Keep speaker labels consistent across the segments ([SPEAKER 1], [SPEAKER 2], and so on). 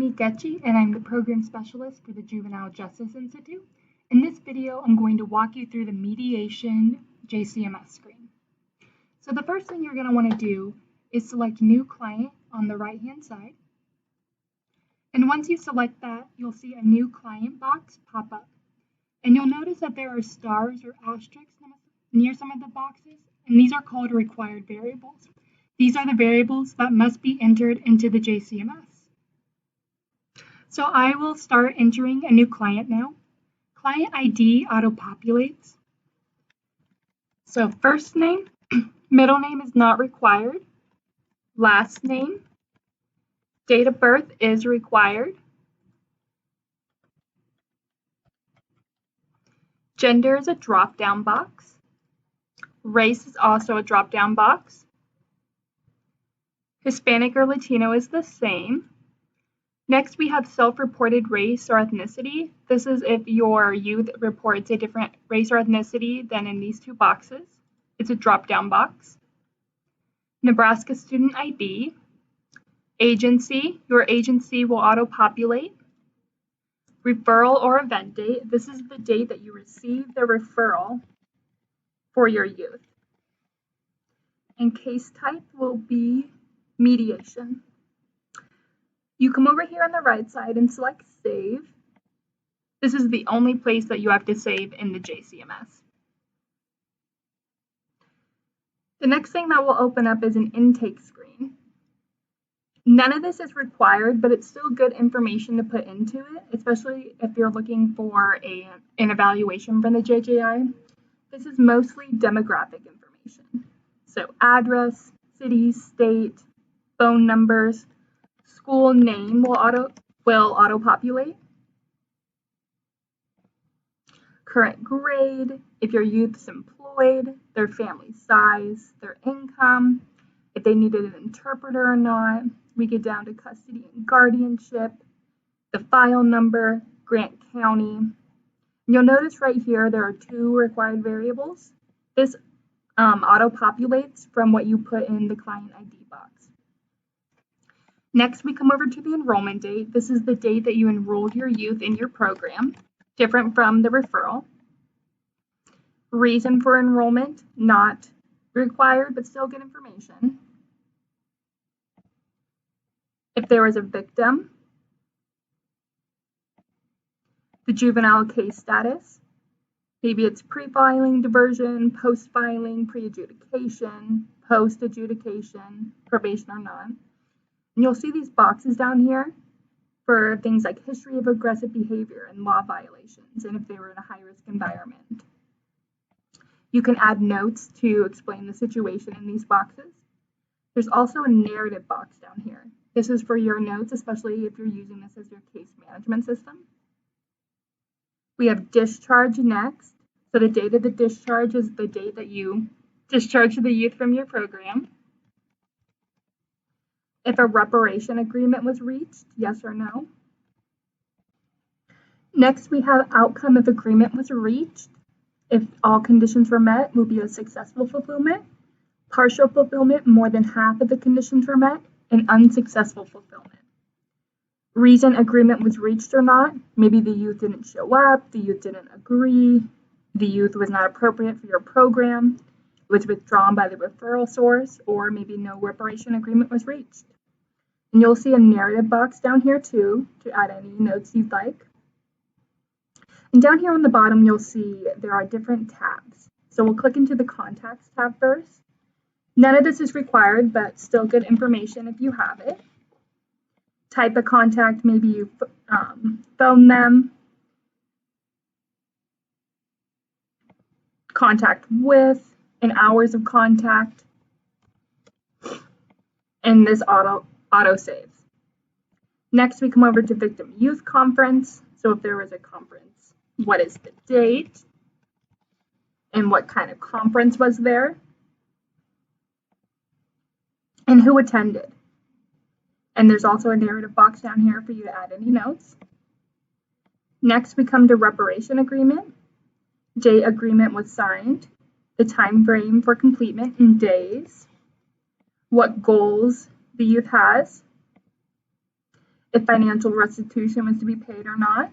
[SPEAKER 1] Amy Getchie, and I'm the Program Specialist for the Juvenile Justice Institute. In this video, I'm going to walk you through the Mediation JCMS screen. So the first thing you're going to want to do is select New Client on the right-hand side. And once you select that, you'll see a New Client box pop up. And you'll notice that there are stars or asterisks near some of the boxes, and these are called required variables. These are the variables that must be entered into the JCMS. So I will start entering a new client now. Client ID auto-populates. So first name, middle name is not required. Last name, date of birth is required. Gender is a drop-down box. Race is also a drop-down box. Hispanic or Latino is the same. Next, we have self-reported race or ethnicity. This is if your youth reports a different race or ethnicity than in these two boxes. It's a drop-down box. Nebraska student ID. Agency, your agency will auto-populate. Referral or event date. This is the date that you received the referral for your youth. And case type will be mediation. You come over here on the right side and select Save. This is the only place that you have to save in the JCMS. The next thing that will open up is an intake screen. None of this is required, but it's still good information to put into it, especially if you're looking for an evaluation from the JJI. This is mostly demographic information. So address, city, state, phone numbers, school name will auto-populate. Current grade, if your youth's employed, their family size, their income, if they needed an interpreter or not. We get down to custody and guardianship, the file number, Grant County. You'll notice right here there are two required variables. This auto-populates from what you put in the client ID box. Next, we come over to the enrollment date. This is the date that you enrolled your youth in your program, different from the referral. Reason for enrollment, not required, but still good information. If there was a victim, the juvenile case status, maybe it's pre-filing diversion, post-filing, pre-adjudication, post-adjudication, probation or not. And you'll see these boxes down here for things like history of aggressive behavior and law violations, and if they were in a high-risk environment. You can add notes to explain the situation in these boxes. There's also a narrative box down here. This is for your notes, especially if you're using this as your case management system. We have discharge next. So the date of the discharge is the date that you discharge the youth from your program. If a reparation agreement was reached, yes or no. Next, we have outcome if agreement was reached. If all conditions were met, will be a successful fulfillment. Partial fulfillment, more than half of the conditions were met, and unsuccessful fulfillment. Reason agreement was reached or not. Maybe the youth didn't show up, the youth didn't agree, the youth was not appropriate for your program, it was withdrawn by the referral source, or maybe no reparation agreement was reached. And you'll see a narrative box down here too to add any notes you'd like. And down here on the bottom, you'll see there are different tabs. So we'll click into the Contacts tab first. None of this is required, but still good information if you have it. Type of contact, maybe you phone them. Contact with, and hours of contact. And this auto saves. Next, we come over to Victim Youth Conference. So if there was a conference, what is the date? And what kind of conference was there? And who attended. And there's also a narrative box down here for you to add any notes. Next, we come to reparation agreement. Date agreement was signed. The time frame for completion in days. What goals the youth has. if financial restitution was to be paid or not,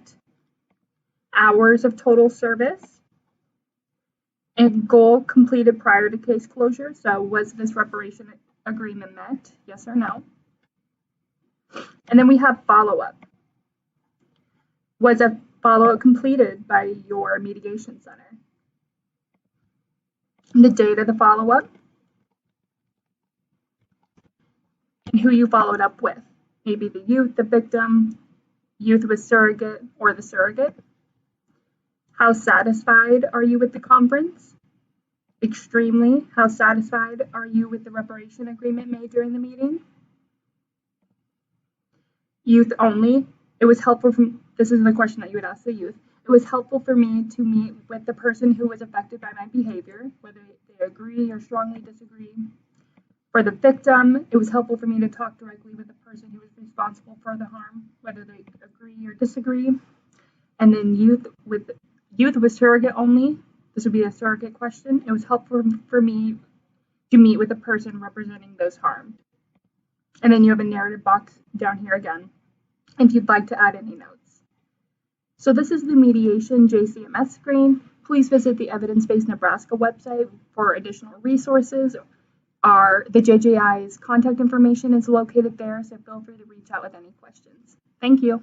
[SPEAKER 1] hours of total service, and goal completed prior to case closure. So was this reparation agreement met? Yes or no? And then we have follow-up. Was a follow-up completed by your mediation center? The date of the follow-up, and who you followed up with. Maybe the youth, the victim, youth with surrogate, or the surrogate. How satisfied are you with the conference? Extremely. How satisfied are you with the reparation agreement made during the meeting? Youth only. It was helpful this is the question that you would ask the youth. It was helpful for me to meet with the person who was affected by my behavior, whether they agree or strongly disagree. For the victim, it was helpful for me to talk directly with the person who was responsible for the harm, whether they agree or disagree. And then youth with surrogate only. This would be a surrogate question. It was helpful for me to meet with the person representing those harmed. And then you have a narrative box down here again, if you'd like to add any notes. So this is the Mediation JCMS screen. Please visit the Evidence-Based Nebraska website for additional resources. The JJI's contact information is located there, so feel free to reach out with any questions. Thank you.